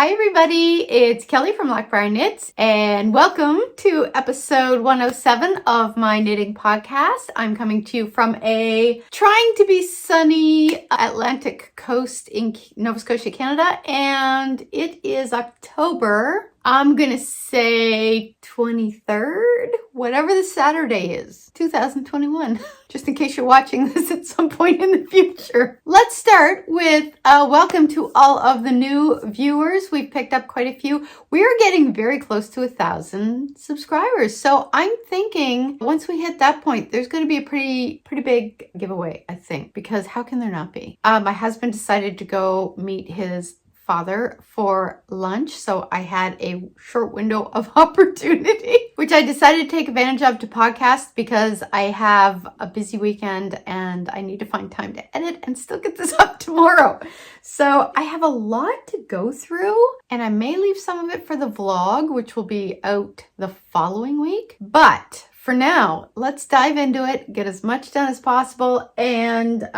Hi everybody, it's Kelly from Loch Briar Knits and welcome to episode 107 of my knitting podcast. I'm coming to you from a trying to be sunny Atlantic coast in Nova Scotia, Canada, and it is October. I'm gonna say 23rd, whatever the Saturday is, 2021, just in case you're watching this at some point in the future. Let's start with welcome to all of the new viewers. We've picked up quite a few. We're getting very close to 1,000 subscribers. So I'm thinking once we hit that point, there's gonna be a pretty big giveaway, I think, because how can there not be? My husband decided to go meet his father for lunch, so I had a short window of opportunity, which I decided to take advantage of to podcast because I have a busy weekend and I need to find time to edit and still get this up tomorrow. So I have a lot to go through and I may leave some of it for the vlog, which will be out the following week. But for now, let's dive into it, get as much done as possible, and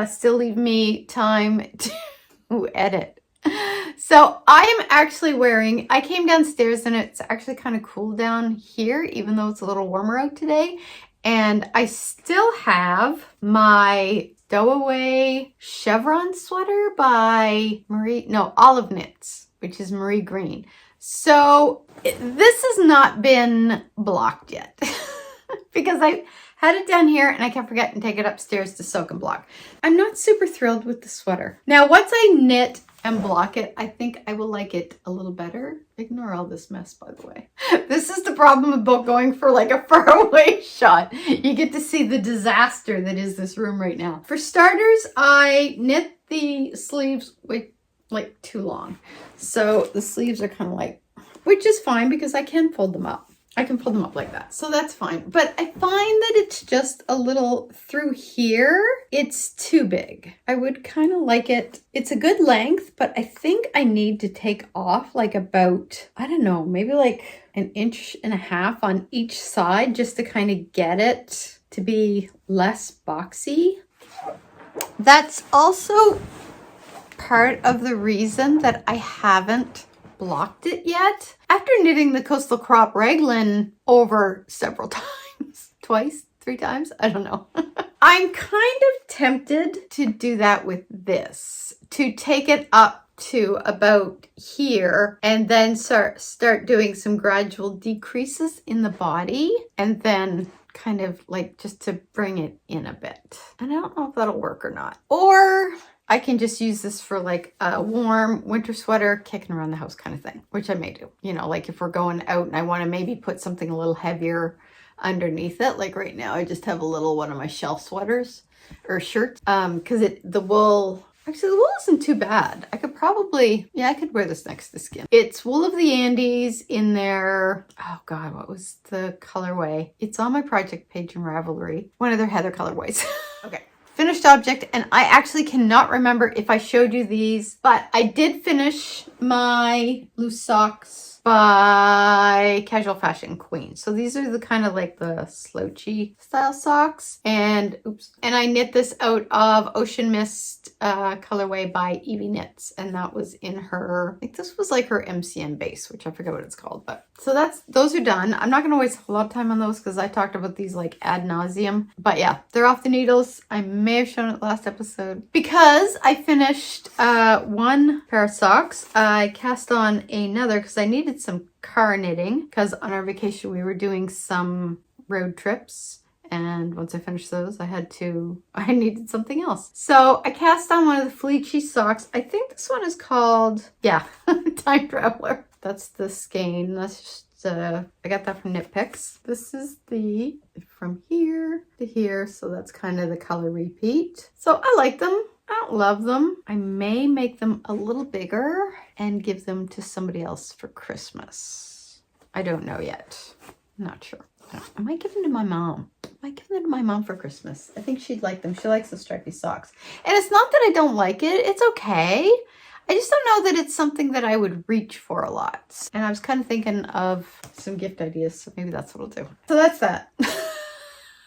still leave me time to edit. So I am actually wearing, I came downstairs and it's actually kind of cool down here, even though it's a little warmer out today. And I still have my stowaway chevron sweater by Olive Knits, which is Marie Green. So this has not been blocked yet because I had it down here and I kept forgetting to take it upstairs to soak and block. I'm not super thrilled with the sweater. Now, once I knit and block it, I think I will like it a little better. Ignore all this mess, by the way. This is the problem about going for like a faraway shot. You get to see the disaster that is this room right now. For starters, I knit the sleeves with like too long. So the sleeves are kind of like, which is fine because I can fold them up. I can pull them up like that. So that's fine. But I find that it's just a little through here. It's too big. I would kind of like it. It's a good length, but I think I need to take off like about, I don't know, maybe like 1.5 inches on each side just to kind of get it to be less boxy. That's also part of the reason that I haven't blocked it yet. After knitting the Coastal Crop Raglan over several times, twice, 3 times, I don't know. I'm kind of tempted to do that with this, to take it up to about here and then start doing some gradual decreases in the body and then kind of like just to bring it in a bit. And I don't know if that'll work or not. Or I can just use this for like a warm winter sweater, kicking around the house kind of thing, which I may do. You know, like if we're going out and I want to maybe put something a little heavier underneath it. Like right now, I just have a little one of my shelf sweaters or shirts because the wool, actually the wool isn't too bad. I could probably, I could wear this next to skin. It's Wool of the Andes in their, oh God, what was the colorway? It's on my project page in Ravelry. One of their heather colorways. Okay. Finished object, and I actually cannot remember if I showed you these, but I did finish my loose socks by Casual Fashion Queen. So these are the kind of like the slouchy style socks, and I knit this out of Ocean Mist colorway by Evie Knits, and that was in her, I think this was like her MCM base, which I forget what it's called, but so those are done. I'm not going to waste a lot of time on those because I talked about these like ad nauseum, but yeah, they're off the needles. I may have shown it last episode because I finished one pair of socks. I cast on another because I needed some car knitting because on our vacation we were doing some road trips, and once I finished those I needed something else. So I cast on one of the Felici socks. I think this one is called, Time Traveler. That's the skein. That's just I got that from Knit Picks. This is the from here to here, so that's kind of the color repeat. So I like them. I don't love them. I may make them a little bigger and give them to somebody else for Christmas. I don't know yet. I'm not sure. I might give them to my mom. I might give them to my mom for Christmas. I think she'd like them. She likes the stripy socks. And it's not that I don't like it. It's okay. I just don't know that it's something that I would reach for a lot. And I was kind of thinking of some gift ideas, so maybe that's what I'll do. So that's that.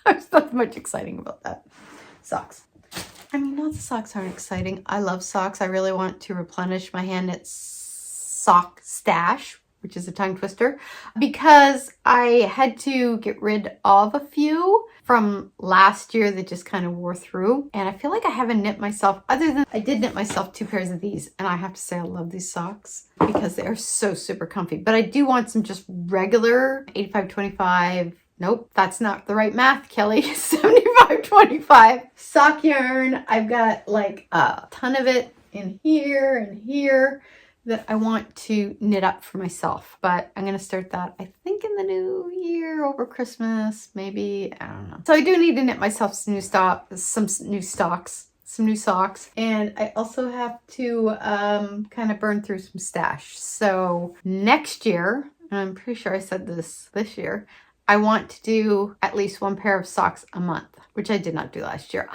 There's not much exciting about that. Socks. I mean, not the socks aren't exciting. I love socks. I really want to replenish my hand knit sock stash, which is a tongue twister, because I had to get rid of a few from last year that just kind of wore through. And I feel like I haven't knit myself, other than I did knit myself 2 pairs of these. And I have to say I love these socks because they are so super comfy. But I do want some just regular 85-25. Nope, that's not the right math, Kelly. 75-25 sock yarn. I've got like a ton of it in here and here that I want to knit up for myself. But I'm going to start that, I think, in the new year, over Christmas, maybe. I don't know. So I do need to knit myself some new socks. And I also have to kind of burn through some stash. So next year, and I'm pretty sure I said this year, I want to do at least 1 pair of socks a month, which I did not do last year.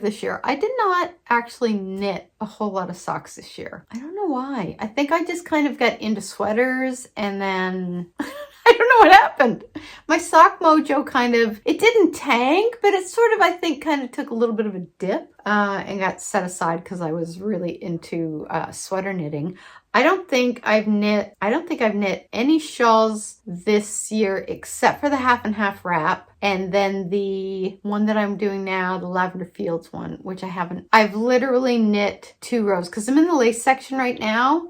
This year. I did not actually knit a whole lot of socks this year. I don't know why. I think I just kind of got into sweaters and then I don't know what happened. My sock mojo it didn't tank, but it sort of, I think, kind of took a little bit of a dip and got set aside because I was really into sweater knitting. I don't think I've knit any shawls this year except for the half and half wrap. And then the one that I'm doing now, the Lavender Fields one, which I haven't. I've literally knit 2 rows because I'm in the lace section right now.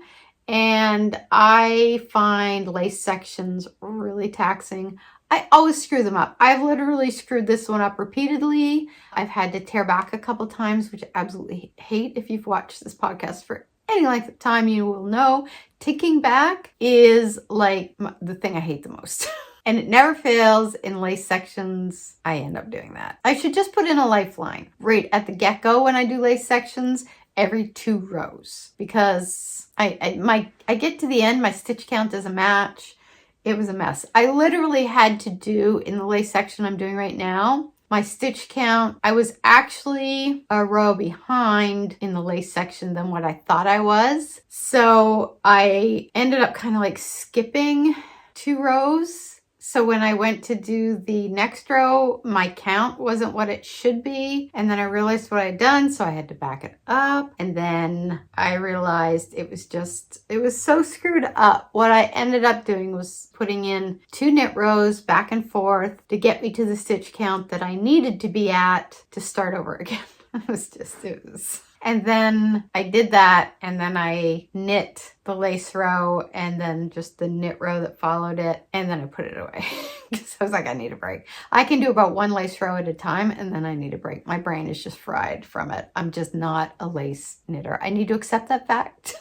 And I find lace sections really taxing. I always screw them up. I've literally screwed this one up repeatedly. I've had to tear back a couple times, which I absolutely hate. If you've watched this podcast for any length of time, you will know ticking back is like the thing I hate the most. And it never fails in lace sections. I end up doing that. I should just put in a lifeline right at the get-go when I do lace sections every 2 rows, because I get to the end, my stitch count doesn't match. It was a mess. I literally had to do, in the lace section I'm doing right now, my stitch count, I was actually a row behind in the lace section than what I thought I was. So I ended up kind of like skipping 2 rows. So when I went to do the next row, my count wasn't what it should be. And then I realized what I had done, so I had to back it up. And then I realized it was so screwed up. What I ended up doing was putting in 2 knit rows back and forth to get me to the stitch count that I needed to be at to start over again. It was. And then I did that, and then I knit the lace row and then just the knit row that followed it, and then I put it away because I was like, I need a break. I can do about 1 lace row at a time, and then I need a break. My brain is just fried from it. I'm just not a lace knitter. I need to accept that fact.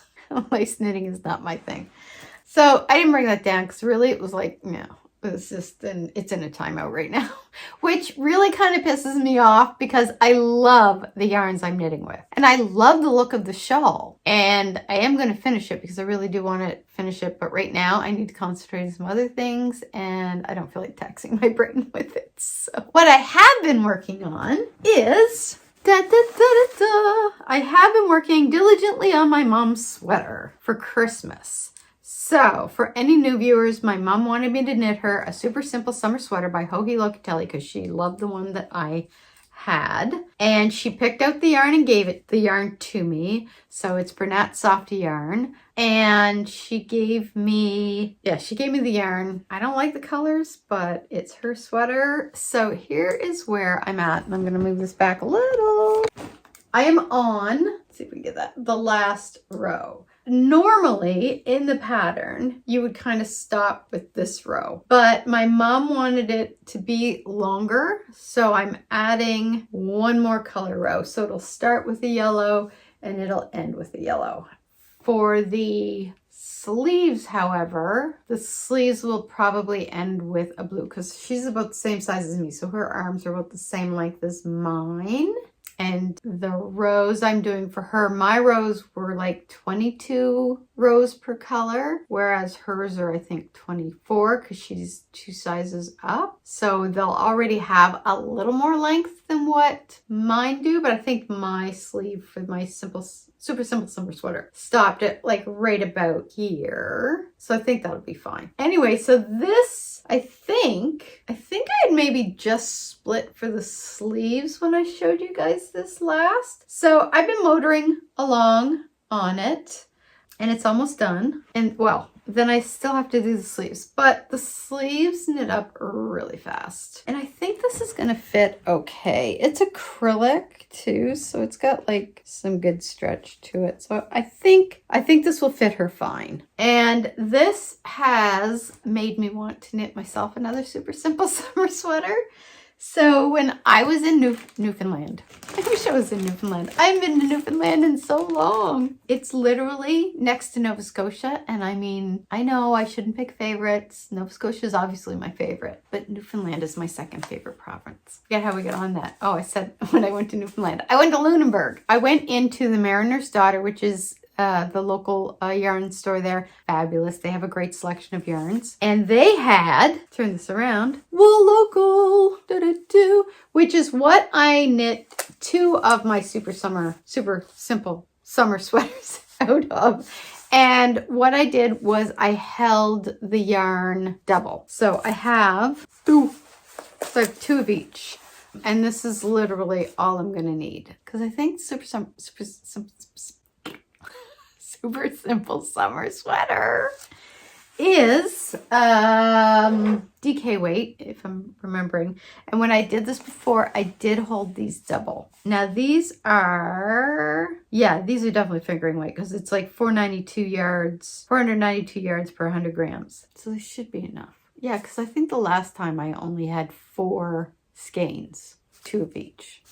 Lace knitting is not my thing. So I didn't bring that down because really it was like, it's in a timeout right now, which really kind of pisses me off because I love the yarns I'm knitting with. And I love the look of the shawl. And I am going to finish it because I really do want to finish it. But right now I need to concentrate on some other things and I don't feel like taxing my brain with it. So what I have been working on is... I have been working diligently on my mom's sweater for Christmas. So, for any new viewers, my mom wanted me to knit her a super simple summer sweater by Hoagie Locatelli because she loved the one that I had. And she picked out the yarn and gave the yarn to me. So, it's Bernat Softy yarn. And she gave me the yarn. I don't like the colors, but it's her sweater. So, here is where I'm at. And I'm going to move this back a little. I am on, let's see if we can get that, the last row. Normally in the pattern, you would kind of stop with this row, but my mom wanted it to be longer. So I'm adding 1 more color row. So it'll start with the yellow and it'll end with the yellow. For the sleeves, however, the sleeves will probably end with a blue because she's about the same size as me. So her arms are about the same length as mine. And the rows I'm doing for her, my rows were like 22 rows per color, whereas hers are, I think, 24 because she's 2 sizes up. So they'll already have a little more length than what mine do, but I think my sleeve for my super simple summer sweater stopped at like right about here. So I think that'll be fine. Anyway, so this, I think I'd maybe just split for the sleeves when I showed you guys this last. So I've been motoring along on it. and it's almost done. And well, then I still have to do the sleeves, but the sleeves knit up really fast. And I think this is gonna fit okay. It's acrylic too, so it's got like some good stretch to it. So I think this will fit her fine. And this has made me want to knit myself another super simple summer sweater. So when I was in Newfoundland, I wish I was in Newfoundland. I haven't been to Newfoundland in so long. It's literally next to Nova Scotia. And I mean, I know I shouldn't pick favorites. Nova Scotia is obviously my favorite, but Newfoundland is my second favorite province. Forget how we got on that. Oh, I said when I went to Newfoundland. I went to Lunenburg. I went into the Mariner's Daughter, which is the local yarn store there. Fabulous. They have a great selection of yarns. And they had, turn this around, Wool Local, which is what I knit 2 of my super simple summer sweaters out of. And what I did was I held the yarn double. So I have 2 of each. And this is literally all I'm going to need. Because I think super simple summer sweater is DK weight, if I'm remembering. And when I did this before, I did hold these double. Now these are, yeah, these are definitely fingering weight because it's like 492 yards per 100 grams. So this should be enough. Yeah, because I think the last time I only had 4 skeins, 2 of each.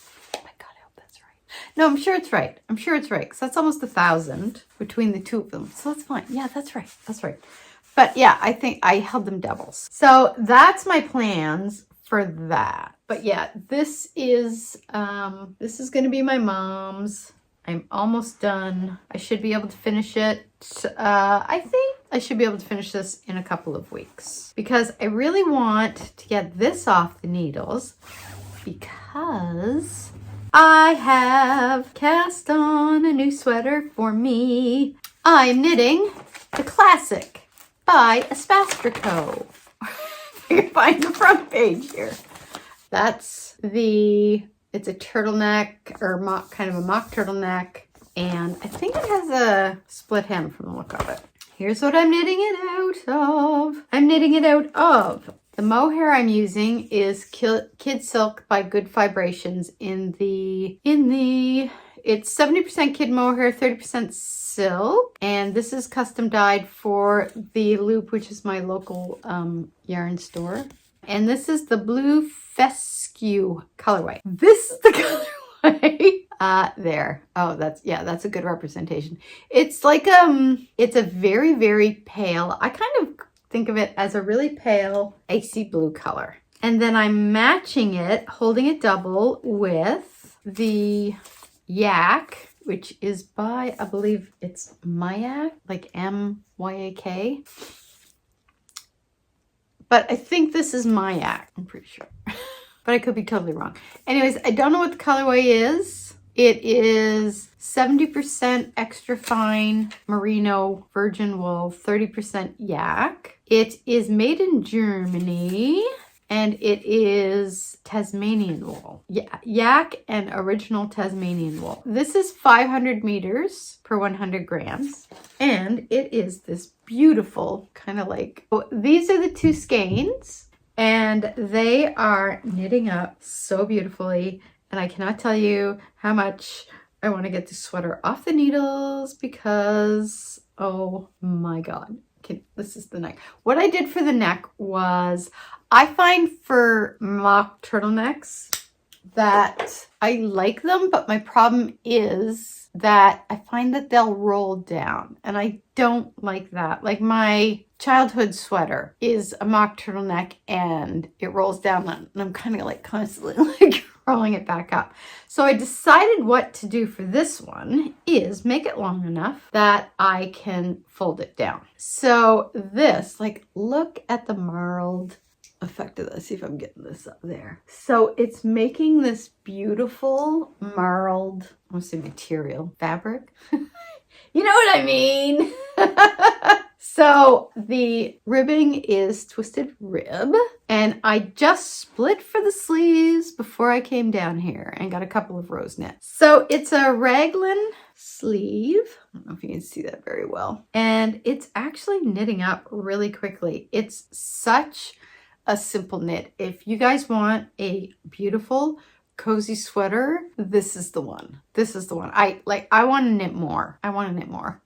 No, I'm sure it's right. I'm sure it's right. Because that's almost 1,000 between the 2 of them. So that's fine. Yeah, that's right. That's right. But yeah, I think I held them doubles. So that's my plans for that. But yeah, this is going to be my mom's. I'm almost done. I should be able to finish it. I think I should be able to finish this in a couple of weeks. Because I really want to get this off the needles. Because I have cast on a new sweater for me. I'm knitting the Classic by Aspastrico. You can find the front page here. It's a turtleneck or kind of a mock turtleneck. And I think it has a split hem from the look of it. Here's what I'm knitting it out of. The mohair I'm using is Kid Silk by Good Vibrations it's 70% kid mohair, 30% silk. And this is custom dyed for the Loop, which is my local yarn store. And this is the Blue Fescue colorway. This is the colorway. There. Oh, that's a good representation. It's like, it's a very, very pale, I kind of think of it as a really pale icy blue color. And then I'm matching it, holding it double with the Yak, which is by, I believe it's Myak, like M-Y-A-K. But I think this is Myak, I'm pretty sure. But I could be totally wrong. Anyways, I don't know what the colorway is. It is 70% extra fine merino virgin wool, 30% yak. It is made in Germany and it is Tasmanian wool. Yak and original Tasmanian wool. This is 500 meters per 100 grams. And it is this beautiful kind of like, these are the 2 skeins and they are knitting up so beautifully. And I cannot tell you how much I want to get this sweater off the needles because, oh my God. This is the neck. What I did for the neck was, I find for mock turtlenecks that I like them, but my problem is that I find that they'll roll down and I don't like that. Like my childhood sweater is a mock turtleneck and it rolls down and I'm kind of like constantly like rolling it back up. So I decided what to do for this one is make it long enough that I can fold it down. So this, like, look at the marled effect of this. See if I'm getting this up there. So it's making this beautiful marled, I want to say material, fabric. You know what I mean? So the ribbing is twisted rib, and I just split for the sleeves before I came down here and got a couple of rows knit. So it's a raglan sleeve. I don't know if you can see that very well. And it's actually knitting up really quickly. It's such a simple knit. If you guys want a beautiful cozy sweater, this is the one. This is the one. I want to knit more. I want to knit more.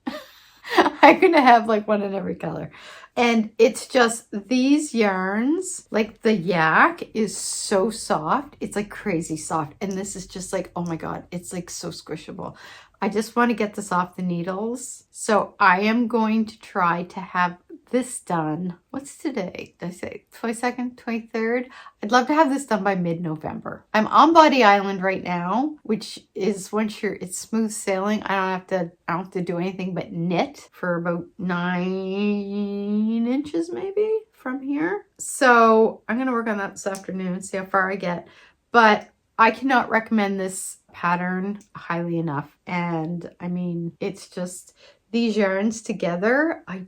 I'm gonna have like one in every color. And it's just these yarns, like the yak is so soft. It's like crazy soft. And this is just like, oh my God, it's like so squishable. I just want to get this off the needles. So I am going to try to have this done. What's today? Did I say 22nd, 23rd? I'd love to have this done by mid-November. I'm on Body Island right now, which is once it's smooth sailing. I don't have to do anything but knit for about 9 inches maybe from here. So I'm going to work on that this afternoon, see how far I get. But I cannot recommend this pattern highly enough. And I mean, it's just these yarns together. I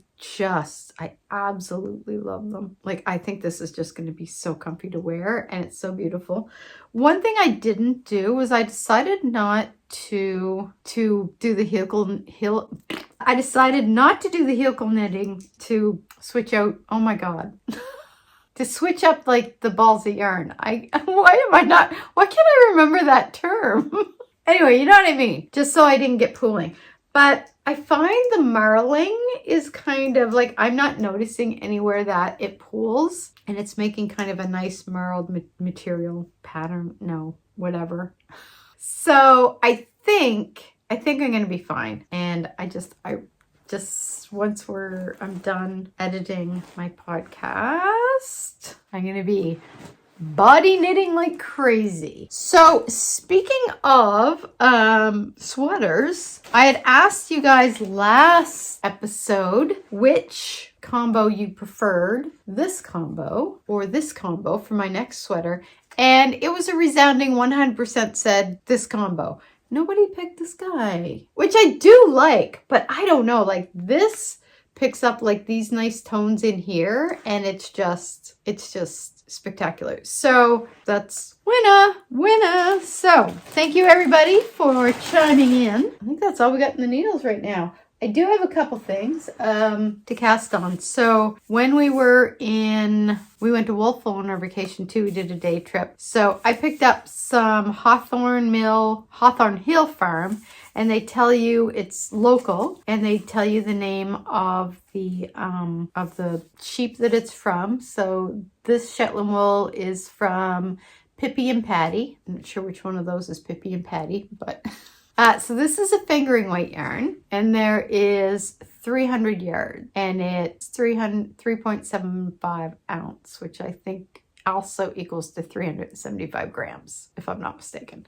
absolutely love them. Like, I think this is just going to be so comfy to wear, and it's so beautiful. One thing I didn't do was I decided not to do the I decided not to do the heel knitting to switch out. Oh my God. To switch up like the balls of yarn. Why can't I remember that term? Anyway, you know what I mean? Just so I didn't get pooling. But I find the marling is kind of like, I'm not noticing anywhere that it pools, and it's making kind of a nice marled material pattern. No, whatever. So I think I'm going to be fine. And I just once I'm done editing my podcast, I'm going to be body knitting like crazy. So speaking of sweaters, I had asked you guys last episode which combo you preferred, this combo or this combo for my next sweater, and it was a resounding 100% said this combo. Nobody picked this guy, which I do like, but I don't know, like this picks up like these nice tones in here, and it's just spectacular. So that's winner. So thank you everybody for chiming in. I think that's all we got in the needles right now. I do have a couple things to cast on. So when we went to Wolfville on our vacation too. We did a day trip. So I picked up some Hawthorne Hill Farm, and they tell you it's local, and they tell you the name of the sheep that it's from. So this Shetland wool is from Pippi and Patty. I'm not sure which one of those is Pippi and Patty, but so this is a fingering weight yarn, and there is 300 yards, and it's 3.75 ounce, which I think also equals to 375 grams, if I'm not mistaken.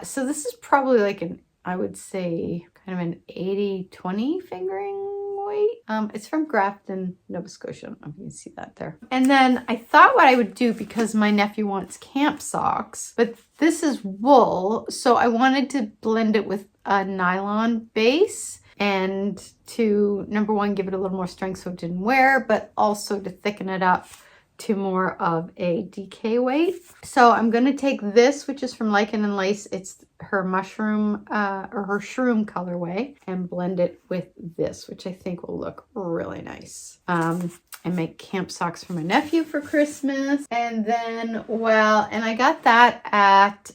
So this is probably like I would say kind of an 80-20 fingering weight. It's from Grafton, Nova Scotia. I don't know if you can see that there. And then I thought what I would do, because my nephew wants camp socks, but this is wool, so I wanted to blend it with a nylon base, and to, number one, give it a little more strength so it didn't wear, but also to thicken it up to more of a DK weight. So I'm going to take this, which is from Lichen and Lace. It's her mushroom or her shroom colorway, and blend it with this, which I think will look really nice. And make camp socks for my nephew for Christmas. And then, and I got that at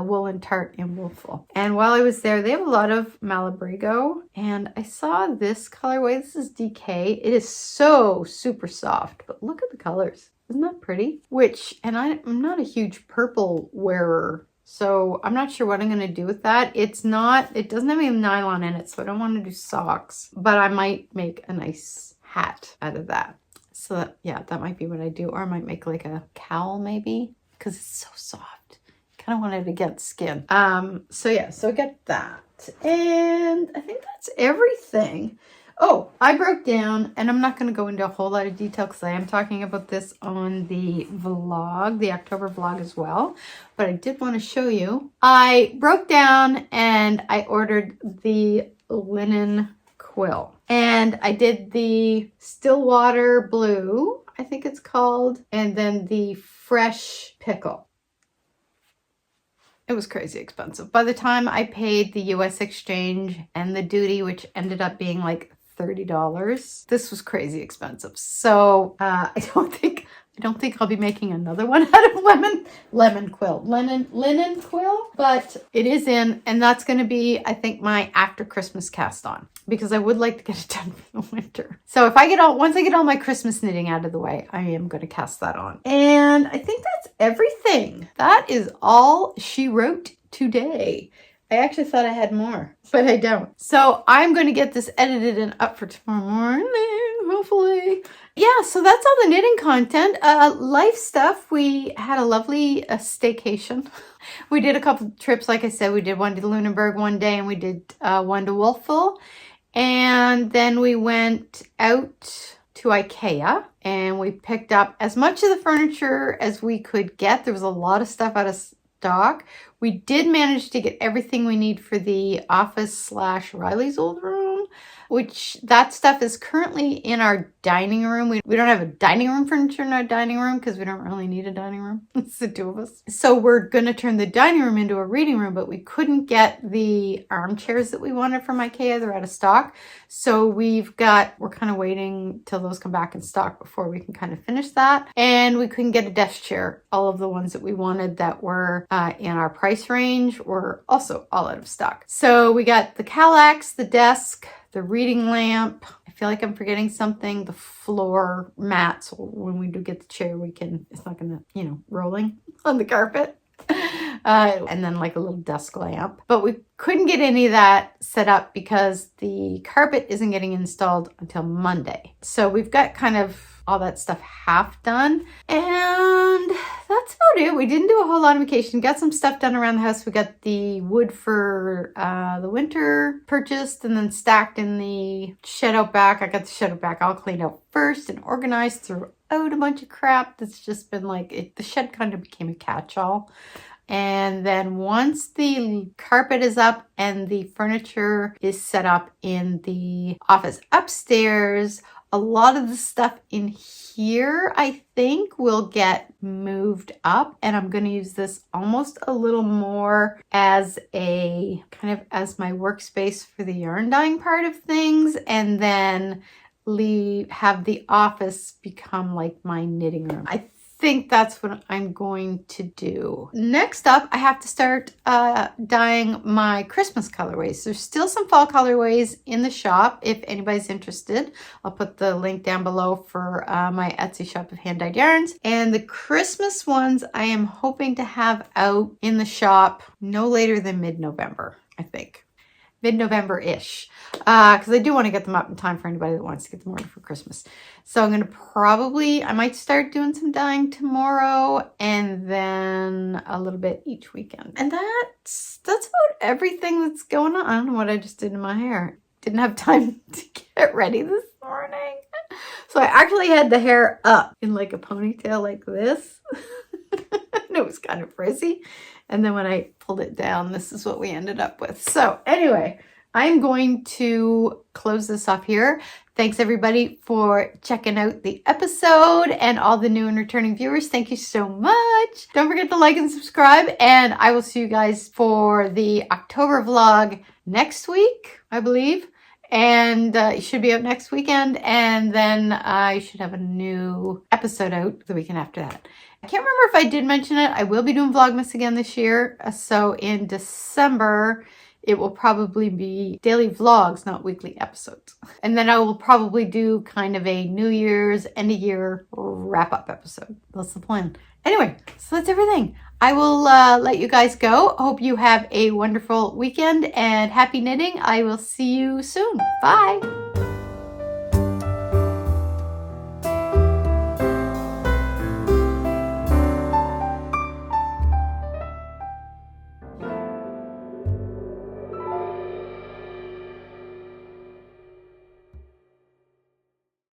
Wool and Tart in Wolfville. And while I was there, they have a lot of Malabrigo, and I saw this colorway. This is DK. It is so super soft, but look at the colors. Isn't that pretty? And I'm not a huge purple wearer, so I'm not sure what I'm going to do with that. It doesn't have any nylon in it, so I don't want to do socks, but I might make a nice hat out of that. So that might be what I do. Or I might make like a cowl maybe, because it's so soft. Kind of want it against skin. So I got that. And I think that's everything. Oh, I broke down, and I'm not going to go into a whole lot of detail because I am talking about this on the vlog, the October vlog as well. But I did want to show you. I broke down and I ordered the linen quill. And I did the Stillwater Blue, I think it's called, and then the Fresh Pickle. It was crazy expensive. By the time I paid the US exchange and the duty, which ended up being like $30, this was crazy expensive. So I don't think I'll be making another one out of linen quill, but it is in, and that's going to be, I think, my after Christmas cast on, because I would like to get it done for the winter. So once I get all my Christmas knitting out of the way, I am going to cast that on. And I think that's everything. That is all she wrote today. I actually thought I had more, but I don't. So I'm going to get this edited and up for tomorrow morning, hopefully. Yeah, so that's all the knitting content. Life stuff, we had a lovely staycation. We did a couple of trips, like I said. We did one to Lunenburg one day, and we did one to Wolfville. And then we went out to IKEA, and we picked up as much of the furniture as we could get. There was a lot of stuff out of stock. We did manage to get everything we need for the office / Riley's old room, which that stuff is currently in our dining room. We don't have a dining room furniture in our dining room because we don't really need a dining room. It's the two of us. So we're going to turn the dining room into a reading room, but we couldn't get the armchairs that we wanted from IKEA. They're out of stock. So we're kind of waiting till those come back in stock before we can kind of finish that. And we couldn't get a desk chair. All of the ones that we wanted that were in our price range were also all out of stock. So we got the Kallax, the desk, the reading lamp. I feel like I'm forgetting something. The floor mat. So when we do get the chair, it's not going to, rolling on the carpet. And then like a little desk lamp. But we couldn't get any of that set up because the carpet isn't getting installed until Monday. So we've got kind of all that stuff half done. And that's about it. We didn't do a whole lot of vacation. Got some stuff done around the house. We got the wood for the winter purchased and then stacked in the shed out back. I got the shed out back all cleaned out first and organized, through out a bunch of crap that's just been like, the shed kind of became a catch-all. And then once the carpet is up and the furniture is set up in the office upstairs, a lot of the stuff in here, I think, will get moved up, and I'm going to use this almost a little more as my workspace for the yarn dyeing part of things, and then have the office become like my knitting room. I think that's what I'm going to do. Next up, I have to start dyeing my Christmas colorways. There's still some fall colorways in the shop if anybody's interested. I'll put the link down below for my Etsy shop of hand dyed yarns. And the Christmas ones I am hoping to have out in the shop no later than mid-November, I think. Mid-November-ish, because I do want to get them up in time for anybody that wants to get them ordered for Christmas. So I'm going to I might start doing some dyeing tomorrow and then a little bit each weekend. And that's about everything that's going on. I don't know what I just did in my hair. Didn't have time to get ready this morning. So I actually had the hair up in like a ponytail like this. And it was kind of frizzy. And then when I pulled it down, this is what we ended up with. So anyway, I'm going to close this off here. Thanks everybody for checking out the episode, and all the new and returning viewers. Thank you so much. Don't forget to like and subscribe, and I will see you guys for the October vlog next week, I believe. And it should be out next weekend, and then I should have a new episode out the weekend after that. I can't remember if I did mention it. I will be doing Vlogmas again this year. So in December, it will probably be daily vlogs, not weekly episodes. And then I will probably do kind of a New Year's, end of year wrap-up episode. That's the plan. Anyway, so that's everything. I will let you guys go. Hope you have a wonderful weekend and happy knitting. I will see you soon. Bye.